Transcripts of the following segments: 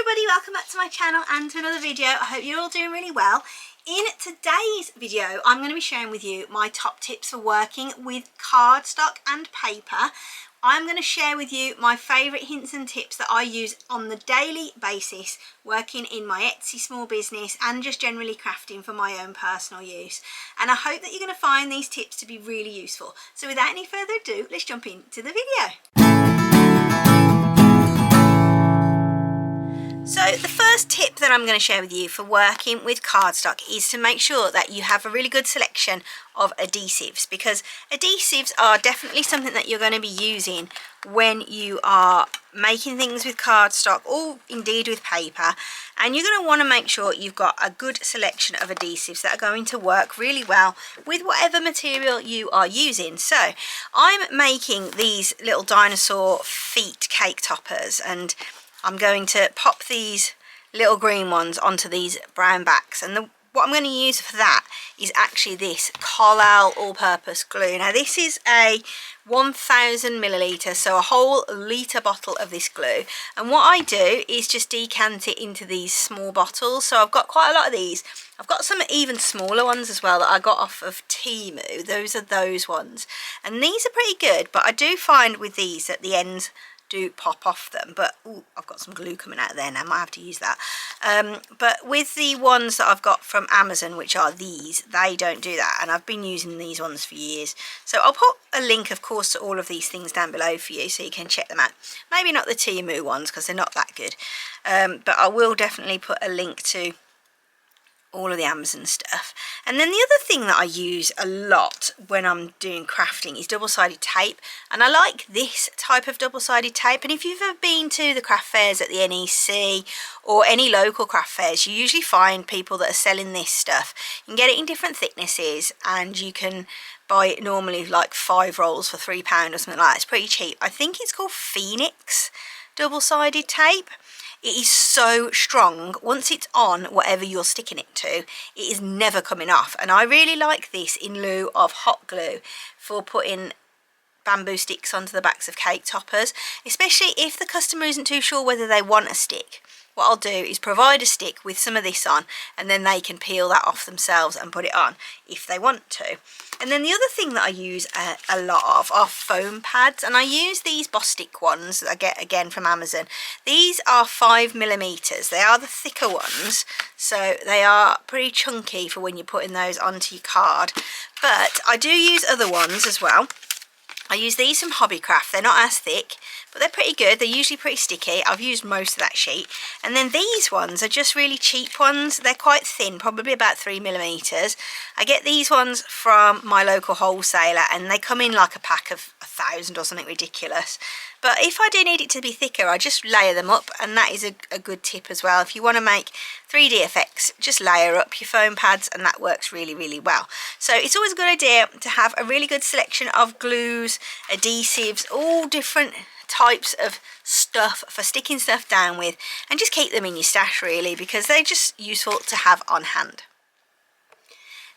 everybody, welcome back to my channel and to another video. I hope you're all doing really well. In today's video, I'm going to be sharing with you my top tips for working with cardstock and paper. I'm going to share with you my favourite hints and tips that I use on the daily basis working in my Etsy small business and just generally crafting for my own personal use. And I hope that you're going to find these tips to be really useful. So without any further ado, let's jump into the video. So the first tip that I'm going to share with you for working with cardstock is to make sure that you have a really good selection of adhesives, because adhesives are definitely something that you're going to be using when you are making things with cardstock or indeed with paper, and you're going to want to make sure you've got a good selection of adhesives that are going to work really well with whatever material you are using. So I'm making these little dinosaur feet cake toppers, and I'm going to pop these little green ones onto these brown backs, and what I'm going to use for that is actually this Carlisle all-purpose glue. Now this is a 1000 milliliter, so a whole litre bottle of this glue, and what I do is just decant it into these small bottles. So I've got quite a lot of these. I've got some even smaller ones as well that I got off of Temu. Those are those ones, and these are pretty good, but I do find with these at the ends do pop off them. But ooh, I've got some glue coming out there now, I might have to use that. But with the ones that I've got from Amazon, which are these, they don't do that, and I've been using these ones for years. So I'll put a link of course to all of these things down below for you so you can check them out. Maybe not the Temu ones because they're not that good, but I will definitely put a link to all of the Amazon stuff. And then the other thing that I use a lot when I'm doing crafting is double-sided tape, and I like this type of double-sided tape. And if you've ever been to the craft fairs at the NEC or any local craft fairs, you usually find people that are selling this stuff. You can get it in different thicknesses, and you can buy it normally like 5 rolls for £3 or something like that. It's pretty cheap. I think it's called Phoenix double-sided tape. It is so strong. Once it's on whatever you're sticking it to, it is never coming off. And I really like this in lieu of hot glue for putting bamboo sticks onto the backs of cake toppers, especially if the customer isn't too sure whether they want a stick. What I'll do is provide a stick with some of this on, and then they can peel that off themselves and put it on if they want to. And then the other thing that I use a lot of are foam pads, and I use these Bostik ones that I get again from Amazon. These are 5 millimeters. They are the thicker ones, so they are pretty chunky for when you're putting those onto your card. But I do use other ones as well. I use these from Hobbycraft. They're not as thick, but they're pretty good. They're usually pretty sticky. I've used most of that sheet. And then these ones are just really cheap ones. They're quite thin, probably about 3 millimeters. I get these ones from my local wholesaler, and they come in like a pack of 1,000 or something ridiculous. But if I do need it to be thicker, I just layer them up, and that is a good tip as well. If you want to make 3D effects, just layer up your foam pads, and that works really, really well. So it's always a good idea to have a really good selection of glues, adhesives, all different types of stuff for sticking stuff down with, and just keep them in your stash really, because they're just useful to have on hand.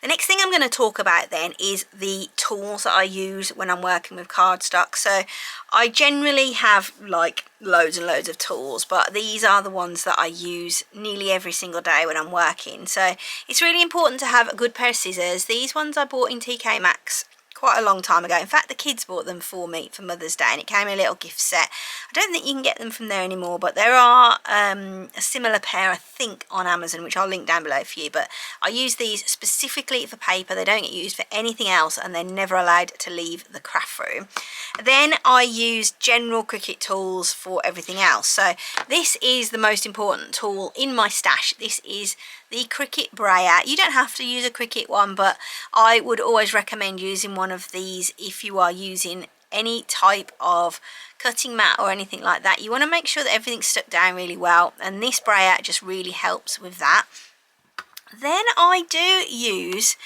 The next thing I'm going to talk about then is the tools that I use when I'm working with cardstock. So I generally have like loads and loads of tools, but these are the ones that I use nearly every single day when I'm working. So it's really important to have a good pair of scissors. These ones I bought in TK Maxx quite a long time ago. In fact, the kids bought them for me for Mother's Day, and it came in a little gift set. I don't think you can get them from there anymore, but there are a similar pair I think on Amazon, which I'll link down below for you. But I use these specifically for paper. They don't get used for anything else, and they're never allowed to leave the craft room. Then I use general Cricut tools for everything else. So this is the most important tool in my stash. This is the Cricut Brayer. You don't have to use a Cricut one, but I would always recommend using one of these if you are using any type of cutting mat or anything like that. You want to make sure that everything's stuck down really well, and this brayer just really helps with that. Then I do use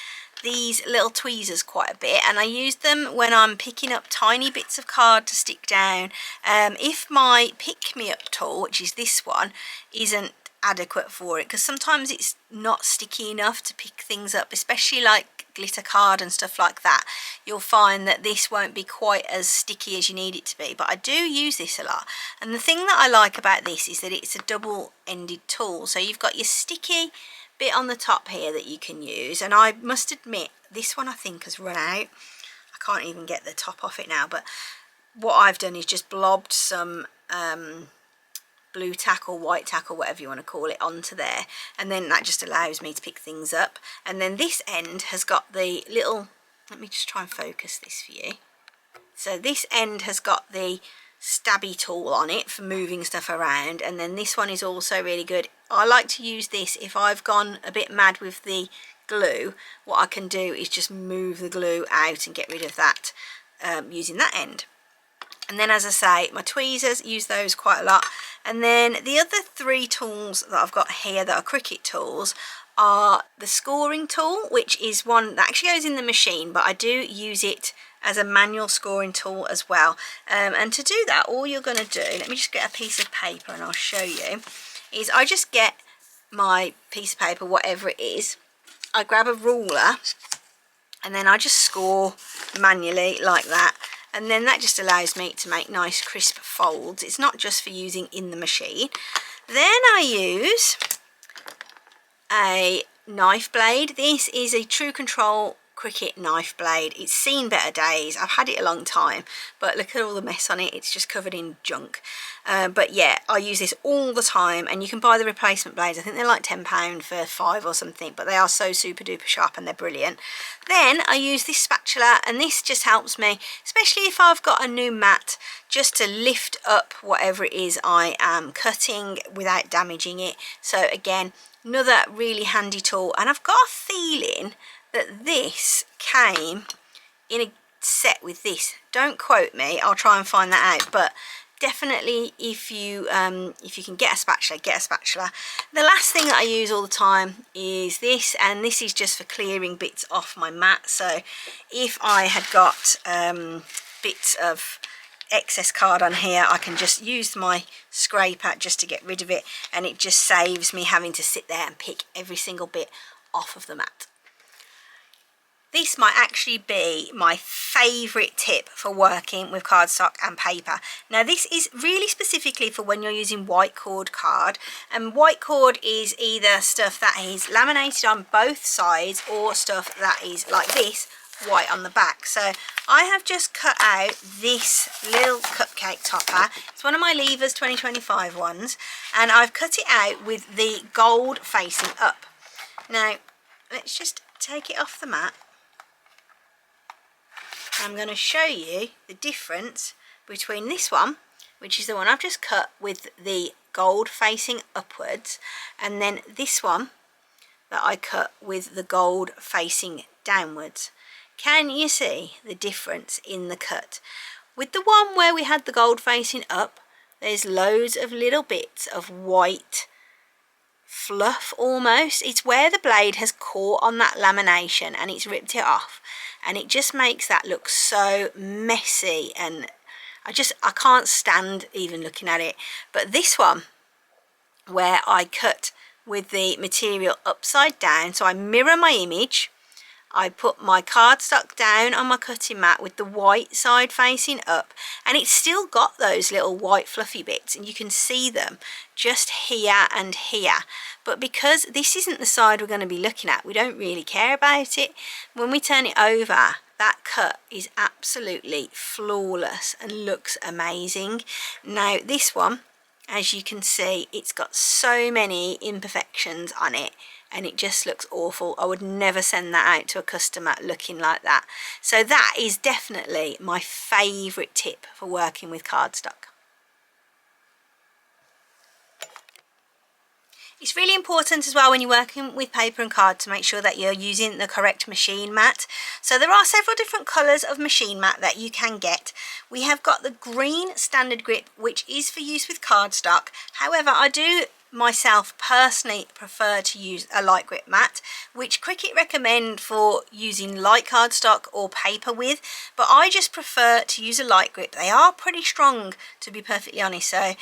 these little tweezers quite a bit, and I use them when I'm picking up tiny bits of card to stick down. If my pick-me-up tool, which is this one, isn't adequate for it, because sometimes it's not sticky enough to pick things up, especially like glitter card and stuff like that, you'll find that this won't be quite as sticky as you need it to be. But I do use this a lot, and the thing that I like about this is that it's a double-ended tool. So you've got your sticky bit on the top here that you can use, and I must admit this one I think has run out. I can't even get the top off it now, but what I've done is just blobbed some blue tack or white tack or whatever you want to call it onto there, and then that just allows me to pick things up. And then this end has got the little, let me just try and focus this for you. So this end has got the stabby tool on it for moving stuff around, and then this one is also really good. I like to use this if I've gone a bit mad with the glue. What I can do is just move the glue out and get rid of that using that end. And then, as I say, my tweezers, use those quite a lot. And then the other three tools that I've got here that are Cricut tools are the scoring tool, which is one that actually goes in the machine, but I do use it as a manual scoring tool as well. And to do that, all you're going to do, let me just get a piece of paper and I'll show you, is I just get my piece of paper, whatever it is, I grab a ruler and then I just score manually like that. And then that just allows me to make nice crisp folds. It's not just for using in the machine. Then I use a knife blade. This is a True Control Cricut knife blade. It's seen better days. I've had it a long time, but look at all the mess on it. It's just covered in junk. But yeah, I use this all the time, and you can buy the replacement blades. I think they're like £10 for 5 or something, but they are so super duper sharp and they're brilliant. Then I use this spatula, and this just helps me, especially if I've got a new mat, just to lift up whatever it is I am cutting without damaging it. So again, another really handy tool. And I've got a feeling that this came in a set with this. Don't quote me, I'll try and find that out, but definitely if you can get a spatula, get a spatula. The last thing that I use all the time is this, and this is just for clearing bits off my mat. So if I had got bits of excess card on here, I can just use my scraper just to get rid of it, and it just saves me having to sit there and pick every single bit off of the mat. This might actually be my favourite tip for working with cardstock and paper. Now this is really specifically for when you're using white cord card, and white cord is either stuff that is laminated on both sides or stuff that is like this, white on the back. So I have just cut out this little cupcake topper. It's one of my Levers 2025 ones, and I've cut it out with the gold facing up. Now let's just take it off the mat. I'm going to show you the difference between this one, which is the one I've just cut with the gold facing upwards, and then this one that I cut with the gold facing downwards. Can you see the difference in the cut? With the one where we had the gold facing up, there's loads of little bits of white fluff almost. It's where the blade has caught on that lamination and it's ripped it off, and it just makes that look so messy, and I can't stand even looking at it. But this one where I cut with the material upside down, so I mirror my image, I put my cardstock down on my cutting mat with the white side facing up, and it's still got those little white fluffy bits, and you can see them just here and here. But because this isn't the side we're going to be looking at, we don't really care about it. When we turn it over, that cut is absolutely flawless and looks amazing. Now this one, as you can see, it's got so many imperfections on it, and it just looks awful. I would never send that out to a customer looking like that. So that is definitely my favourite tip for working with cardstock. It's really important as well when you're working with paper and card to make sure that you're using the correct machine mat. So there are several different colours of machine mat that you can get. We have got the green standard grip, which is for use with cardstock. However, I do myself personally prefer to use a light grip mat, which Cricut recommend for using light cardstock or paper with, but I just prefer to use a light grip. They are pretty strong, to be perfectly honest, so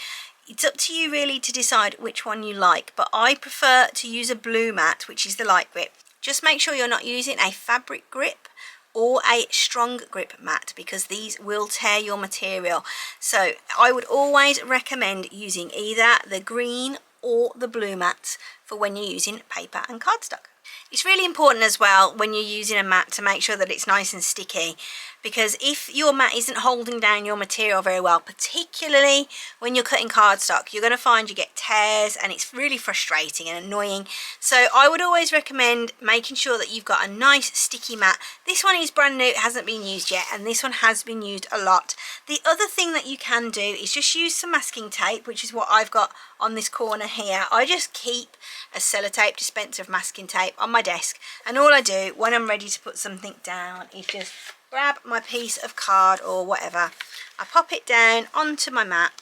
it's up to you really to decide which one you like, but I prefer to use a blue mat, which is the light grip, Just make sure you're not using a fabric grip or a strong grip mat, because these will tear your material. So I would always recommend using either the green or the blue mats for when you're using paper and cardstock. It's really important as well when you're using a mat to make sure that it's nice and sticky, because if your mat isn't holding down your material very well, particularly when you're cutting cardstock, you're going to find you get tears and it's really frustrating and annoying. So I would always recommend making sure that you've got a nice sticky mat. This one is brand new, it hasn't been used yet, and this one has been used a lot. The other thing that you can do is just use some masking tape, which is what I've got on this corner here. I just keep a sellotape dispenser of masking tape on my desk, and all I do when I'm ready to put something down is just grab my piece of card or whatever, I pop it down onto my mat.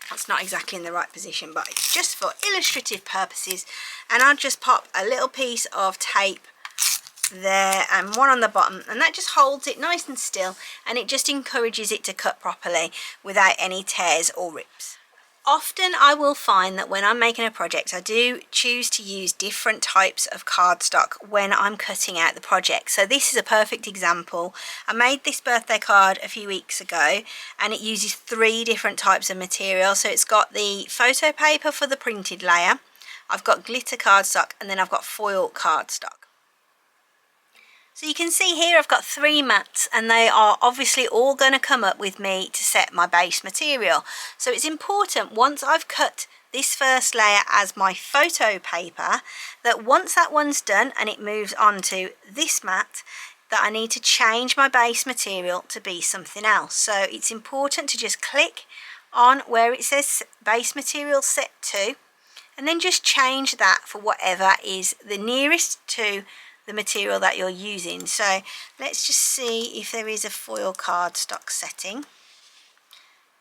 That's not exactly in the right position, but it's just for illustrative purposes, and I'll just pop a little piece of tape there and one on the bottom, and that just holds it nice and still, and it just encourages it to cut properly without any tears or rips. Often I will find that when I'm making a project, I do choose to use different types of cardstock when I'm cutting out the project. So this is a perfect example. I made this birthday card a few weeks ago, and it uses 3 different types of material. So it's got the photo paper for the printed layer, I've got glitter cardstock, and then I've got foil cardstock. So you can see here I've got 3 mats, and they are obviously all going to come up with me to set my base material. So it's important, once I've cut this first layer as my photo paper, that once that one's done and it moves on to this mat, that I need to change my base material to be something else. So it's important to just click on where it says base material set to, and then just change that for whatever is the nearest to the material that you're using. So let's just see if there is a foil cardstock setting.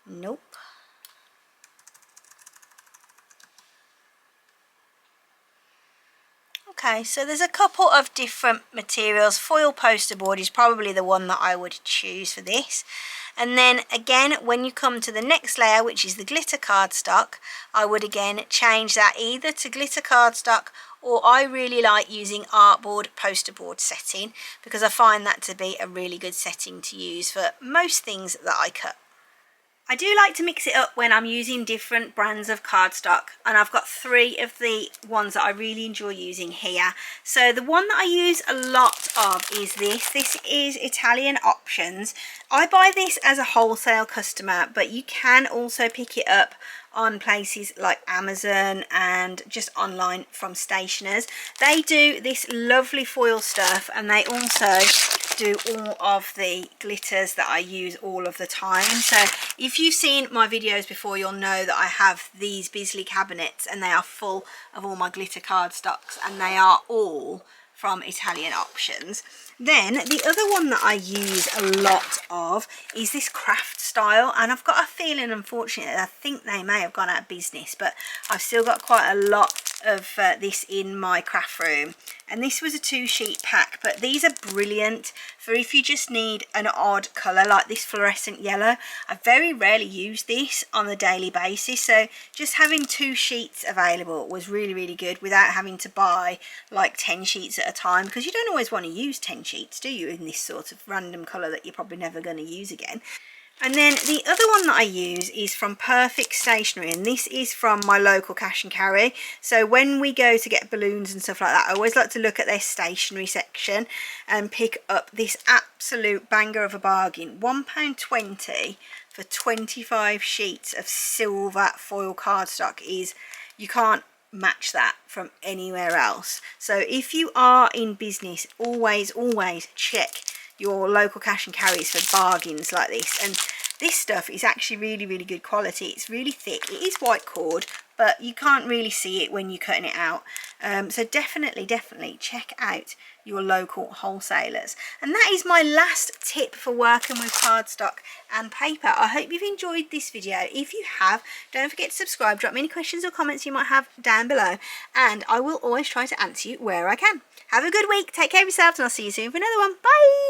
Nope. Okay, so there's a couple of different materials. Foil poster board is probably the one that I would choose for this. And then again, when you come to the next layer, which is the glitter cardstock, I would again change that either to glitter cardstock, or I really like using artboard poster board setting, because I find that to be a really good setting to use for most things that I cut. I do like to mix it up when I'm using different brands of cardstock, and I've got 3 of the ones that I really enjoy using here. So the one that I use a lot of is this. This is Italian Options. I buy this as a wholesale customer, but you can also pick it up on places like Amazon and just online from stationers. They do this lovely foil stuff, and they also do all of the glitters that I use all of the time. So if you've seen my videos before, you'll know that I have these Bisley cabinets, and they are full of all my glitter cardstocks, and they are all from Italian Options. Then the other one that I use a lot of is this craft style, and I've got a feeling, unfortunately, I think they may have gone out of business, but I've still got quite a lot of this in my craft room. And this was a 2-sheet pack, but these are brilliant for if you just need an odd colour like this fluorescent yellow. I very rarely use this on a daily basis, so just having 2 sheets available was really, really good without having to buy like 10 sheets at a time, because you don't always want to use 10 sheets, do you, in this sort of random colour that you're probably never going to use again. And then the other one that I use is from Perfect Stationery, and this is from my local cash and carry. So when we go to get balloons and stuff like that, I always like to look at their stationery section and pick up this absolute banger of a bargain. £1.20 for 25 sheets of silver foil cardstock is, you can't match that from anywhere else. So if you are in business, always check your local cash and carries for bargains like this. And this stuff is actually really, really good quality. It's really thick. It is white cord, but you can't really see it when you're cutting it out. So definitely check out your local wholesalers. And that is my last tip for working with cardstock and paper. I hope you've enjoyed this video. If you have, don't forget to subscribe. Drop me any questions or comments you might have down below, and I will always try to answer you where I can. Have a good week. Take care of yourselves, and I'll see you soon for another one. Bye.